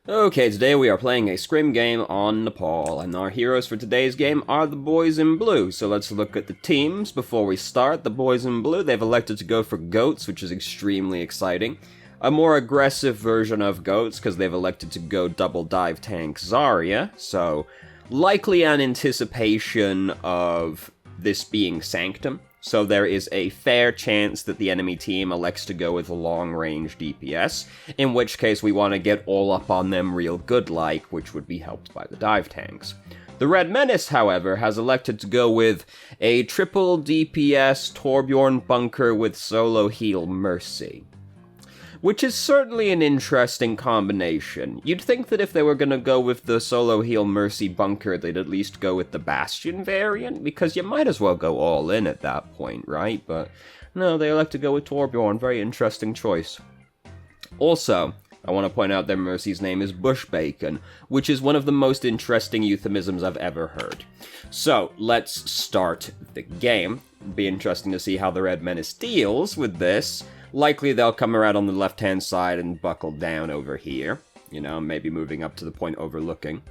Okay, today we are playing a Scrim game on Nepal, and our heroes for today's game are the boys in blue. So let's look at the teams before we start. The boys in blue, they've elected to go for goats, which is extremely exciting. A more aggressive version of goats, because they've elected to go double dive tank Zarya, so likely an anticipation of this being Sanctum. So there is a fair chance that the enemy team elects to go with long-range DPS, in which case we want to get all up on them real good-like, which would be helped by the dive tanks. The Red Menace, however, has elected to go with a triple DPS Torbjorn bunker with solo heal Mercy, which is certainly an interesting combination. You'd think that if they were going to go with the solo heal Mercy bunker, they'd at least go with the Bastion variant, because you might as well go all in at that point, right? But no, they elect to go with Torbjorn. Very interesting choice. Also, I want to point out that Mercy's name is Bush Bacon, which is one of the most interesting euphemisms I've ever heard. So, let's start the game. It'll be interesting to see how the Red Menace deals with this. Likely they'll come around on the left-hand side and buckle down over here. You know, maybe moving up to the point overlooking.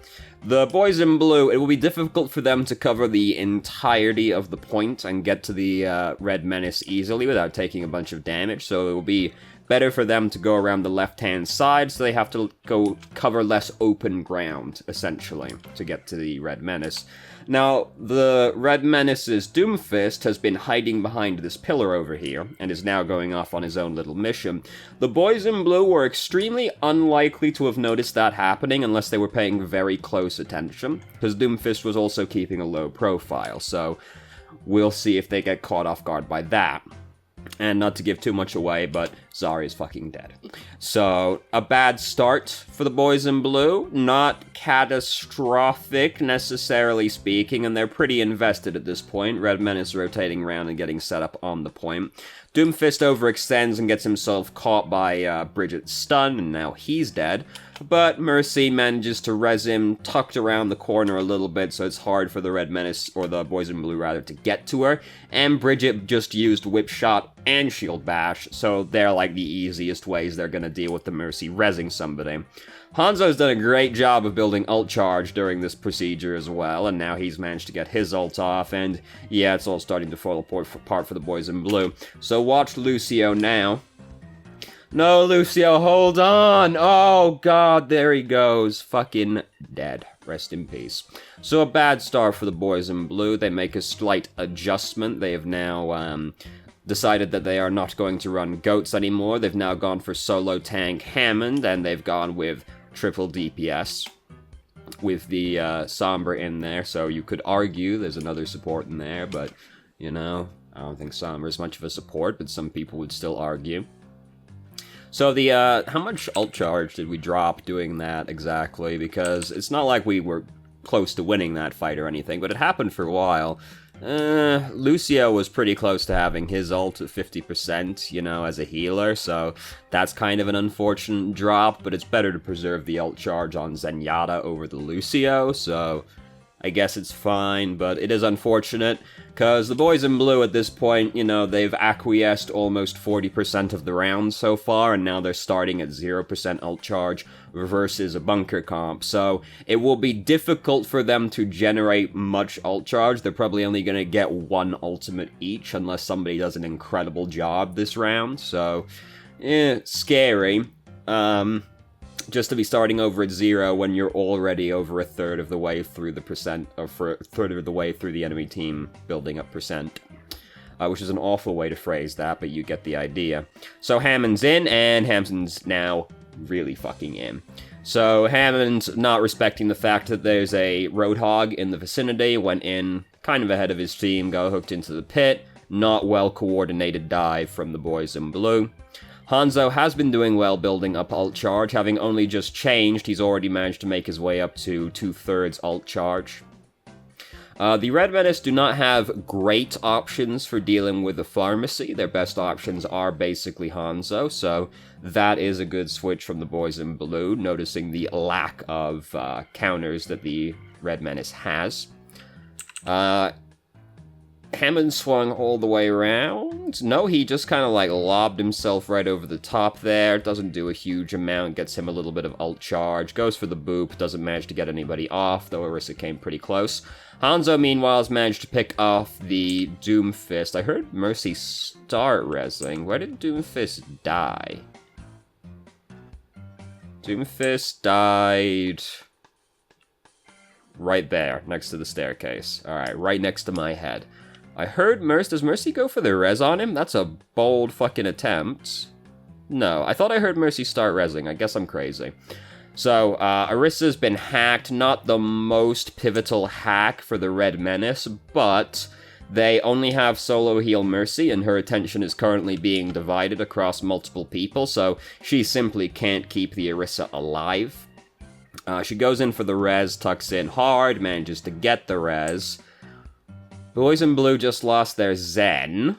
The boys in blue, it will be difficult for them to cover the entirety of the point and get to the Red Menace easily without taking a bunch of damage, so it will be better for them to go around the left-hand side, so they have to go cover less open ground, essentially, to get to the Red Menace. Now, the Red Menace's Doomfist has been hiding behind this pillar over here, and is now going off on his own little mission. The boys in blue were extremely unlikely to have noticed that happening unless they were paying very close attention, because Doomfist was also keeping a low profile, so we'll see if they get caught off guard by that. And not to give too much away, but Zarya's fucking dead. So, a bad start for the boys in blue. Not catastrophic, necessarily speaking, and they're pretty invested at this point. Red Menace rotating around and getting set up on the point. Doomfist overextends and gets himself caught by Bridget's stun, and now he's dead. But Mercy manages to res him, tucked around the corner a little bit, so it's hard for the Red Menace, or the boys in blue rather, to get to her. And Bridget just used Whip Shot and Shield Bash, so they're like the easiest ways they're gonna deal with the Mercy resing somebody. Hanzo's done a great job of building ult charge during this procedure as well, and now he's managed to get his ult off, and yeah, it's all starting to fall apart for the boys in blue. So watch Lucio now. No, Lucio, hold on! Oh, God, there he goes. Fucking dead. Rest in peace. So a bad start for the boys in blue. They make a slight adjustment. They have now decided that they are not going to run goats anymore. They've now gone for solo tank Hammond, and they've gone with triple DPS with the Sombra in there. So you could argue there's another support in there, but, you know, I don't think Sombra is much of a support, but some people would still argue. So the, how much ult charge did we drop doing that exactly? Because it's not like we were close to winning that fight or anything, but it happened for a while. Lucio was pretty close to having his ult at 50%, you know, as a healer, so that's kind of an unfortunate drop, but it's better to preserve the ult charge on Zenyatta over the Lucio, so I guess it's fine, but it is unfortunate, because the boys in blue at this point, you know, they've acquiesced almost 40% of the rounds so far, and now they're starting at 0% ult charge versus a bunker comp, so it will be difficult for them to generate much ult charge. They're probably only going to get one ultimate each, unless somebody does an incredible job this round, so, scary. Just to be starting over at 0 when you're already over a third of the way through the percent, or for a third of the way through the enemy team building up percent. Which is an awful way to phrase that, but you get the idea. So Hammond's in, and Hammond's now really fucking in. So Hammond's not respecting the fact that there's a Roadhog in the vicinity, went in kind of ahead of his team, got hooked into the pit. Not well-coordinated dive from the boys in blue. Hanzo has been doing well building up ult charge, having only just changed, he's already managed to make his way up to 2/3 ult charge. The Red Menace do not have great options for dealing with the pharmacy. Their best options are basically Hanzo, so that is a good switch from the boys in blue, noticing the lack of counters that the Red Menace has. Hammond swung all the way around. No, he just kind of like lobbed himself right over the top there. Doesn't do a huge amount, gets him a little bit of ult charge. Goes for the boop, doesn't manage to get anybody off, though Orisa came pretty close. Hanzo, meanwhile, has managed to pick off the Doomfist. I heard Mercy start rezzing. Where did Doomfist die? Doomfist died right there, next to the staircase. Alright, right next to my head. I heard Mercy. Does Mercy go for the res on him? That's a bold fucking attempt. No, I thought I heard Mercy start rezzing. I guess I'm crazy. So, Orisa's been hacked. Not the most pivotal hack for the Red Menace, but they only have solo heal Mercy, and her attention is currently being divided across multiple people, so she simply can't keep the Orisa alive. She goes in for the res, tucks in hard, manages to get the res. Boys in Blue just lost their Zen.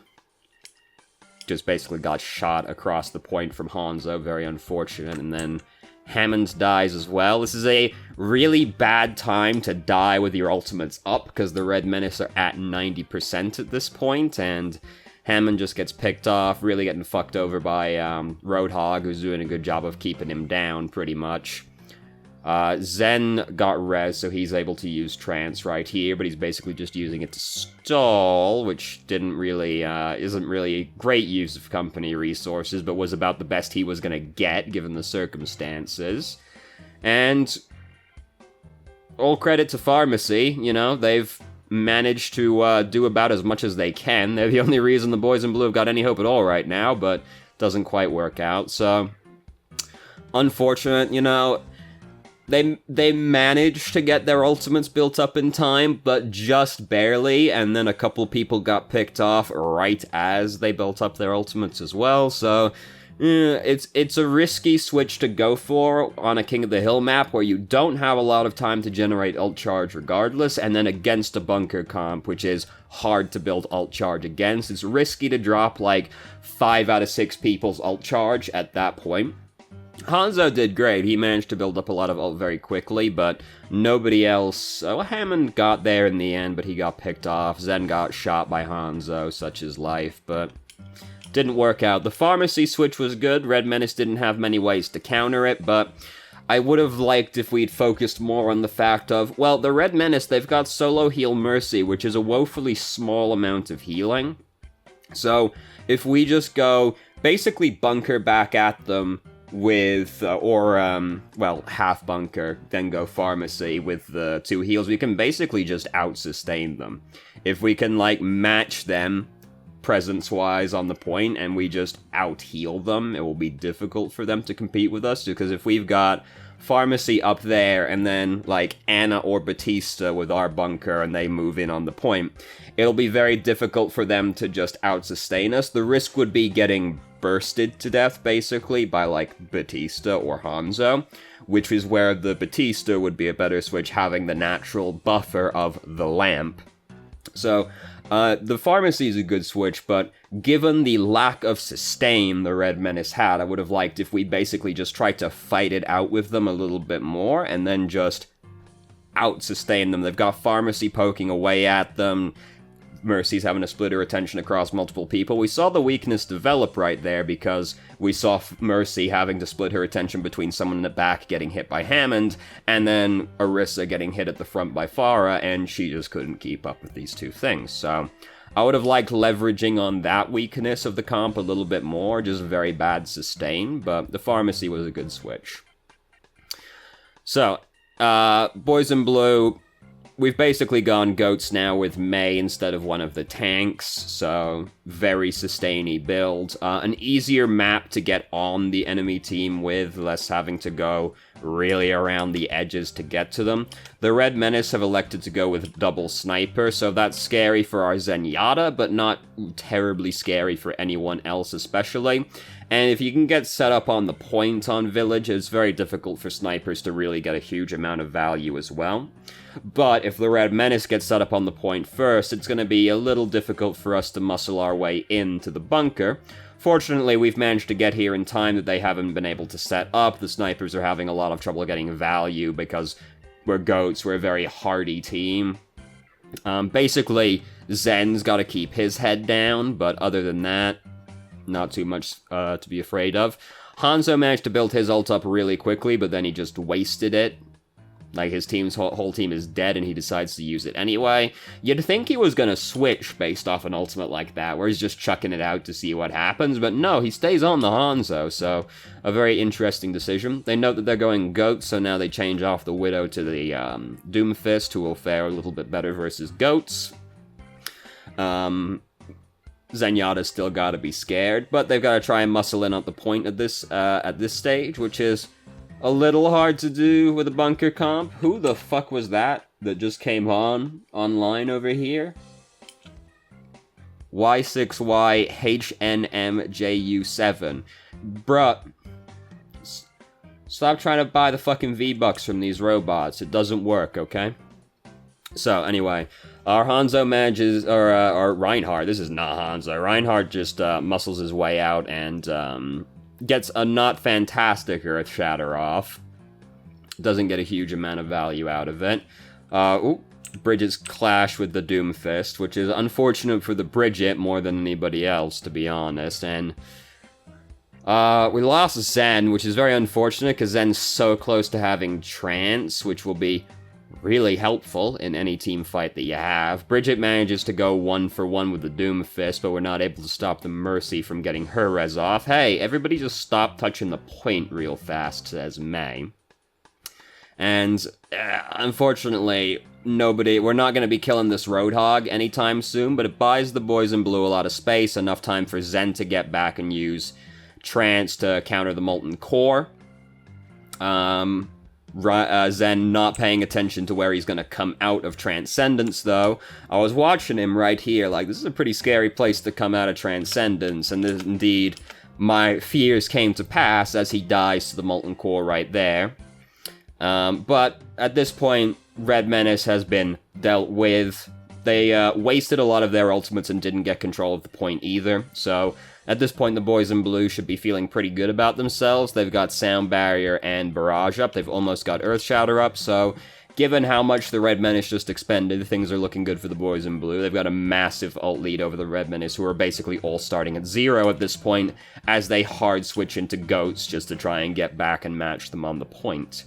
Just basically got shot across the point from Hanzo, very unfortunate, and then Hammond dies as well. This is a really bad time to die with your ultimates up, because the Red Menace are at 90% at this point, and Hammond just gets picked off, really getting fucked over by Roadhog, who's doing a good job of keeping him down, pretty much. Zen got res, so he's able to use trance right here, but he's basically just using it to stall, which isn't really a great use of company resources, but was about the best he was gonna get, given the circumstances. And all credit to Pharmacy, you know, they've managed to do about as much as they can. They're the only reason the Boys in Blue have got any hope at all right now, but doesn't quite work out, so unfortunate, you know. They managed to get their ultimates built up in time, but just barely, and then a couple people got picked off right as they built up their ultimates as well, so it's a risky switch to go for on a King of the Hill map where you don't have a lot of time to generate ult charge regardless, and then against a bunker comp, which is hard to build ult charge against. It's risky to drop like 5 out of 6 people's ult charge at that point. Hanzo did great. He managed to build up a lot of ult very quickly, but nobody else... Well, Hammond got there in the end, but he got picked off. Zen got shot by Hanzo, such is life, but didn't work out. The Pharmacy switch was good. Red Menace didn't have many ways to counter it, but I would have liked if we'd focused more on the fact of, well, the Red Menace, they've got solo heal Mercy, which is a woefully small amount of healing. So, if we just go, basically bunker back at them with, half bunker, then go Pharmacy with the 2 heals, we can basically just out-sustain them. If we can, like, match them presence-wise on the point, and we just out-heal them, it will be difficult for them to compete with us, because if we've got Pharmacy up there, and then, like, Ana or Batista with our bunker, and they move in on the point, it'll be very difficult for them to just out-sustain us. The risk would be getting bursted to death, basically, by, like, Batista or Hanzo, which is where the Batista would be a better switch, having the natural buffer of the lamp. So, the Pharmacy is a good switch, but given the lack of sustain the Red Menace had, I would have liked if we basically just tried to fight it out with them a little bit more, and then just out-sustain them. They've got Pharmacy poking away at them, Mercy's having to split her attention across multiple people. We saw the weakness develop right there because we saw Mercy having to split her attention between someone in the back getting hit by Hammond, and then Orisa getting hit at the front by Pharah, and she just couldn't keep up with these two things. So I would have liked leveraging on that weakness of the comp a little bit more, just very bad sustain, but the Pharmacy was a good switch. So, Boys in Blue, we've basically gone goats now with Mei instead of one of the tanks, so very sustainy build. An easier map to get on the enemy team with, less having to go really around the edges to get to them. The Red Menace have elected to go with double sniper, so that's scary for our Zenyatta, but not terribly scary for anyone else especially. And if you can get set up on the point on Village, it's very difficult for snipers to really get a huge amount of value as well. But if the Red Menace gets set up on the point first, it's going to be a little difficult for us to muscle our way into the bunker. Fortunately, we've managed to get here in time that they haven't been able to set up. The snipers are having a lot of trouble getting value because we're goats, we're a very hardy team. Basically, Zen's got to keep his head down, but other than that, not too much to be afraid of. Hanzo managed to build his ult up really quickly, but then he just wasted it. Like, his team's whole team is dead, and he decides to use it anyway. You'd think he was gonna switch based off an ultimate like that, where he's just chucking it out to see what happens, but no, he stays on the Hanzo, so a very interesting decision. They note that they're going Goats, so now they change off the Widow to the Doomfist, who will fare a little bit better versus Goats. Zenyatta's still gotta be scared, but they've gotta try and muscle in at the point at this stage, which is a little hard to do with a bunker comp. Who the fuck was that just came online over here? Y6YHNMJU7. Bruh. Stop trying to buy the fucking V-Bucks from these robots. It doesn't work, okay? So, anyway, our Hanzo manages, or Reinhardt, this is not Hanzo. Reinhardt just muscles his way out and gets a not fantastic Earth Shatter off. Doesn't get a huge amount of value out of it. Bridget's clash with the Doomfist, which is unfortunate for the Bridget more than anybody else, to be honest. And we lost Zen, which is very unfortunate because Zen's so close to having Trance, which will be really helpful in any team fight that you have. Bridget manages to go 1-for-1 with the Doomfist, but we're not able to stop the Mercy from getting her res off. Hey, everybody just stop touching the point real fast, says May. And, unfortunately, we're not going to be killing this Roadhog anytime soon, but it buys the boys in blue a lot of space, enough time for Zen to get back and use Trance to counter the Molten Core. Zen not paying attention to where he's going to come out of Transcendence, though. I was watching him right here, like, this is a pretty scary place to come out of Transcendence, and indeed, my fears came to pass as he dies to the Molten Core right there. But at this point, Red Menace has been dealt with. They wasted a lot of their ultimates and didn't get control of the point either, so at this point, the boys in blue should be feeling pretty good about themselves. They've got Sound Barrier and Barrage up. They've almost got Earth Shatter up, so given how much the Red Menace just expended, things are looking good for the boys in blue. They've got a massive ult lead over the Red Menace, who are basically all starting at 0 at this point, as they hard switch into Goats just to try and get back and match them on the point.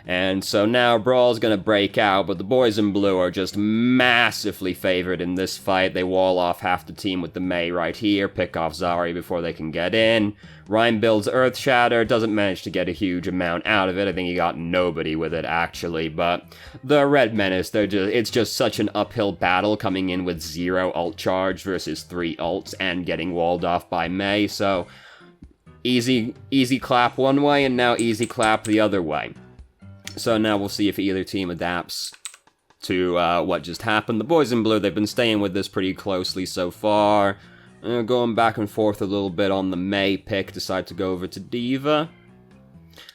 And so now Brawl's gonna break out, but the boys in blue are just massively favored in this fight. They wall off half the team with the Mei right here, pick off Zari before they can get in. Ryan builds Earth Shatter, doesn't manage to get a huge amount out of it. I think he got nobody with it, actually, but the Red Menace, it's just such an uphill battle coming in with 0 ult charge versus 3 ults and getting walled off by Mei, so easy clap one way and now easy clap the other way. So now we'll see if either team adapts to what just happened. The boys in blue, they've been staying with this pretty closely so far. Going back and forth a little bit on the Mei pick, decide to go over to Diva.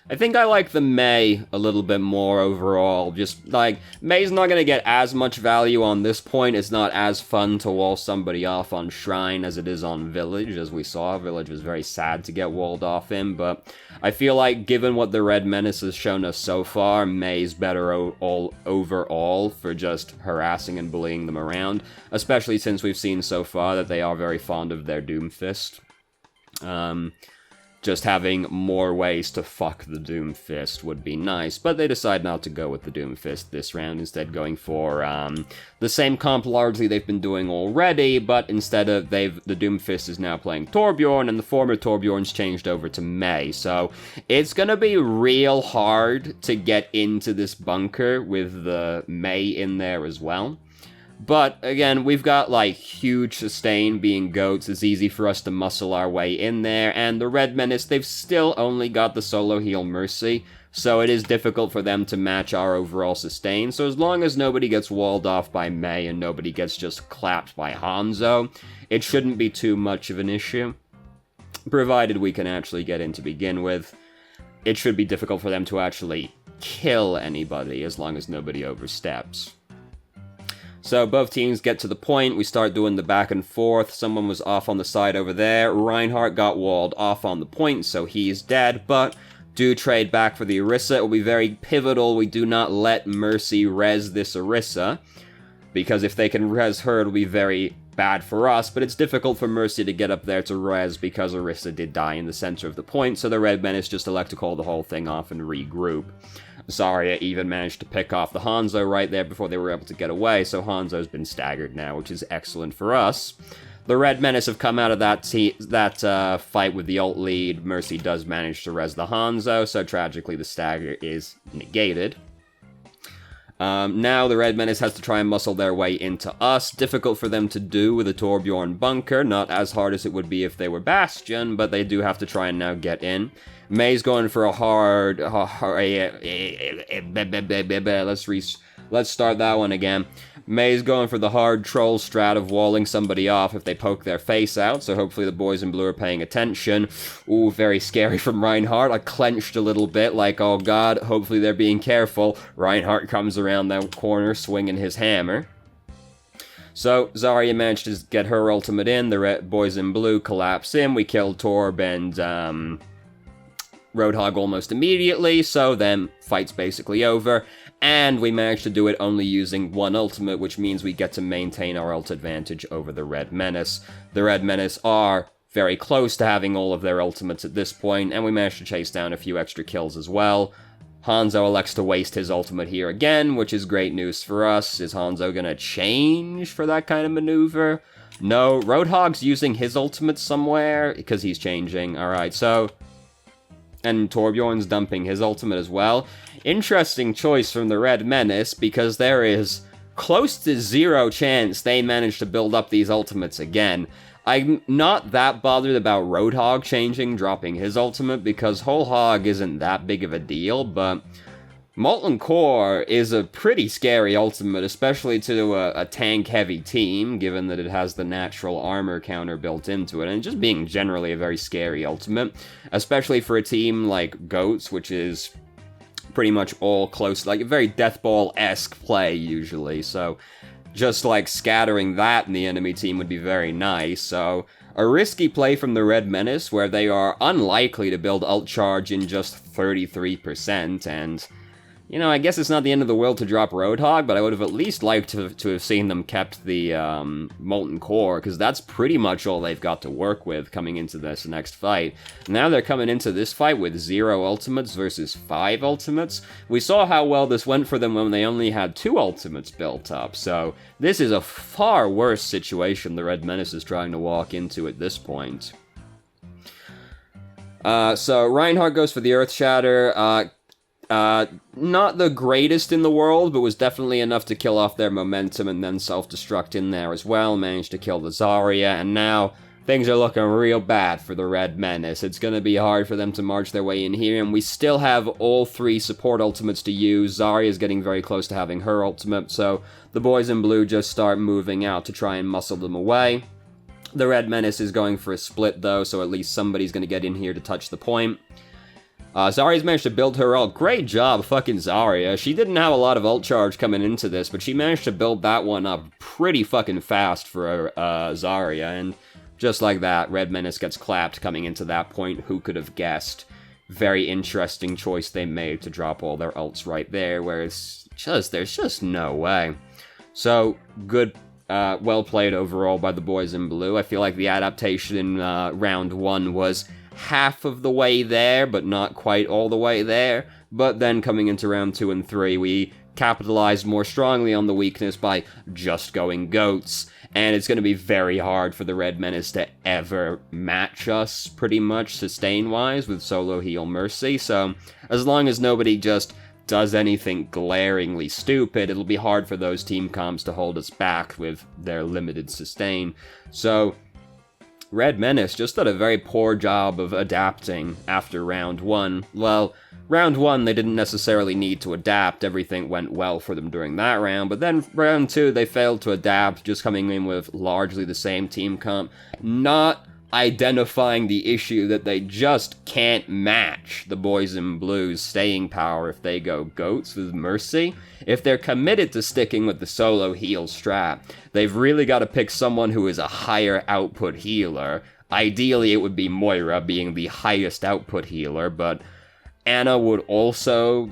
I think I like the Mei a little bit more overall. Just, like, Mei's not going to get as much value on this point. It's not as fun to wall somebody off on Shrine as it is on Village, as we saw. Village was very sad to get walled off in, but I feel like, given what the Red Menace has shown us so far, Mei's better overall for just harassing and bullying them around, especially since we've seen so far that they are very fond of their Doomfist. Just having more ways to fuck the Doomfist would be nice, but they decide not to go with the Doomfist this round, instead going for the same comp largely they've been doing already, but instead of the Doomfist is now playing Torbjorn, and the former Torbjorn's changed over to Mei, so it's gonna be real hard to get into this bunker with the Mei in there as well. But, again, we've got, like, huge sustain being Goats. It's easy for us to muscle our way in there. And the Red Menace, they've still only got the solo heal Mercy, so it is difficult for them to match our overall sustain. So as long as nobody gets walled off by Mei and nobody gets just clapped by Hanzo, it shouldn't be too much of an issue. Provided we can actually get in to begin with. It should be difficult for them to actually kill anybody as long as nobody oversteps. So both teams get to the point, we start doing the back and forth, someone was off on the side over there, Reinhardt got walled off on the point, so he's dead, but do trade back for the Orisa. It will be very pivotal we do not let Mercy res this Orisa, because if they can res her, it'll be very bad for us, but it's difficult for Mercy to get up there to res because Orisa did die in the center of the point, so the Red Menace just elect to call the whole thing off and regroup. Zarya even managed to pick off the Hanzo right there before they were able to get away, so Hanzo's been staggered now, which is excellent for us. The Red Menace have come out of that fight with the ult lead. Mercy does manage to res the Hanzo, so tragically the stagger is negated. Now the Red Menace has to try and muscle their way into us. Difficult for them to do with a Torbjorn bunker. Not as hard as it would be if they were Bastion, but they do have to try and now get in. May's going for a hard... Let's start that one again. May's going for the hard troll strat of walling somebody off if they poke their face out, so hopefully the boys in blue are paying attention. Ooh, very scary from Reinhardt. I clenched a little bit, like, oh god, hopefully they're being careful. Reinhardt comes around that corner swinging his hammer. So, Zarya managed to get her ultimate in, the boys in blue collapse in, we killed Torb and, Roadhog almost immediately, so then fight's basically over. And we managed to do it only using one ultimate, which means we get to maintain our ult advantage over the Red Menace. The Red Menace are very close to having all of their ultimates at this point, and we managed to chase down a few extra kills as well. Hanzo elects to waste his ultimate here again, which is great news for us. Is Hanzo gonna change for that kind of maneuver? No, Roadhog's using his ultimate somewhere, because he's changing. Alright, so... And Torbjorn's dumping his ultimate as well. Interesting choice from the Red Menace, because there is close to zero chance they manage to build up these ultimates again. I'm not that bothered about Roadhog changing, dropping his ultimate, because Whole Hog isn't that big of a deal, but Molten Core is a pretty scary ultimate, especially to a tank-heavy team, given that it has the natural armor counter built into it, and just being generally a very scary ultimate, especially for a team like Goats, which is pretty much all close, like a very Deathball-esque play, usually, so just, like, scattering that in the enemy team would be very nice, so a risky play from the Red Menace, where they are unlikely to build ult charge in just 33%, and... You know, I guess it's not the end of the world to drop Roadhog, but I would have at least liked to have seen them kept the Molten Core, because that's pretty much all they've got to work with coming into this next fight. Now they're coming into this fight with 0 ultimates versus 5 ultimates. We saw how well this went for them when they only had 2 ultimates built up, so this is a far worse situation the Red Menace is trying to walk into at this point. So Reinhardt goes for the Earth Shatter, not the greatest in the world, but was definitely enough to kill off their momentum and then self-destruct in there as well. Managed to kill the Zarya, and now things are looking real bad for the Red Menace. It's going to be hard for them to march their way in here, and we still have all 3 support ultimates to use. Zarya is getting very close to having her ultimate, so the boys in blue just start moving out to try and muscle them away. The Red Menace is going for a split, though, so at least somebody's going to get in here to touch the point. Zarya's managed to build her ult. Great job, fucking Zarya. She didn't have a lot of ult charge coming into this, but she managed to build that one up pretty fucking fast for Zarya, and just like that, Red Menace gets clapped coming into that point. Who could have guessed? Very interesting choice they made to drop all their ults right there, where it's just, there's just no way. So, good, well played overall by the boys in blue. I feel like the adaptation in round 1 was half of the way there, but not quite all the way there. But then coming into round 2 and 3, we capitalized more strongly on the weakness by just going Goats. And it's going to be very hard for the Red Menace to ever match us, pretty much, sustain-wise, with solo heal Mercy. So, as long as nobody just does anything glaringly stupid, it'll be hard for those team comps to hold us back with their limited sustain. So, Red Menace just did a very poor job of adapting after round 1. Well, round 1 they didn't necessarily need to adapt, everything went well for them during that round, but then round 2 they failed to adapt, just coming in with largely the same team comp, not identifying the issue that they just can't match the boys in blue's staying power if they go Goats with Mercy. If they're committed to sticking with the solo heal strat, they've really got to pick someone who is a higher output healer. Ideally, it would be Moira being the highest output healer, but Anna would also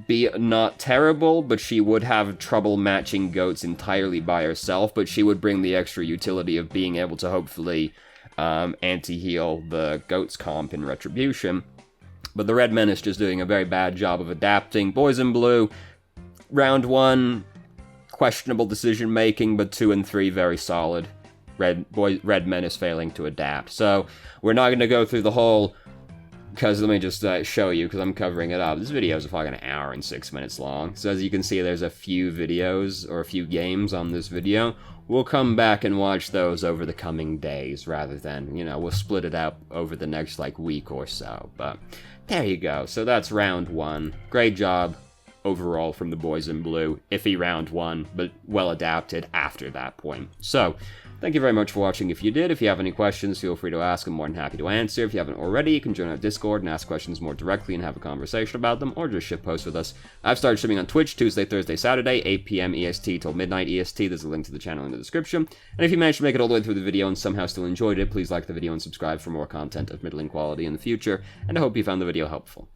be not terrible, but she would have trouble matching goats entirely by herself, but she would bring the extra utility of being able to hopefully anti-heal the goats comp in Retribution. But the Red Men is just doing a very bad job of adapting. Boys in Blue, round 1, questionable decision making, but 2 and 3 very solid. Red Men is failing to adapt. So we're not going to go through the whole, because let me just show you, because I'm covering it up. This video is like an hour and 6 minutes long. So as you can see, there's a few videos or a few games on this video. We'll come back and watch those over the coming days rather than, we'll split it up over the next week or so. But there you go. So that's round 1. Great job overall from the Boys in Blue. Iffy round 1, but well adapted after that point. So thank you very much for watching if you did. If you have any questions, feel free to ask. I'm more than happy to answer. If you haven't already, you can join our Discord and ask questions more directly and have a conversation about them, or just shitpost with us. I've started streaming on Twitch Tuesday, Thursday, Saturday, 8 p.m. EST till midnight EST. There's a link to the channel in the description. And if you managed to make it all the way through the video and somehow still enjoyed it, please like the video and subscribe for more content of middling quality in the future. And I hope you found the video helpful.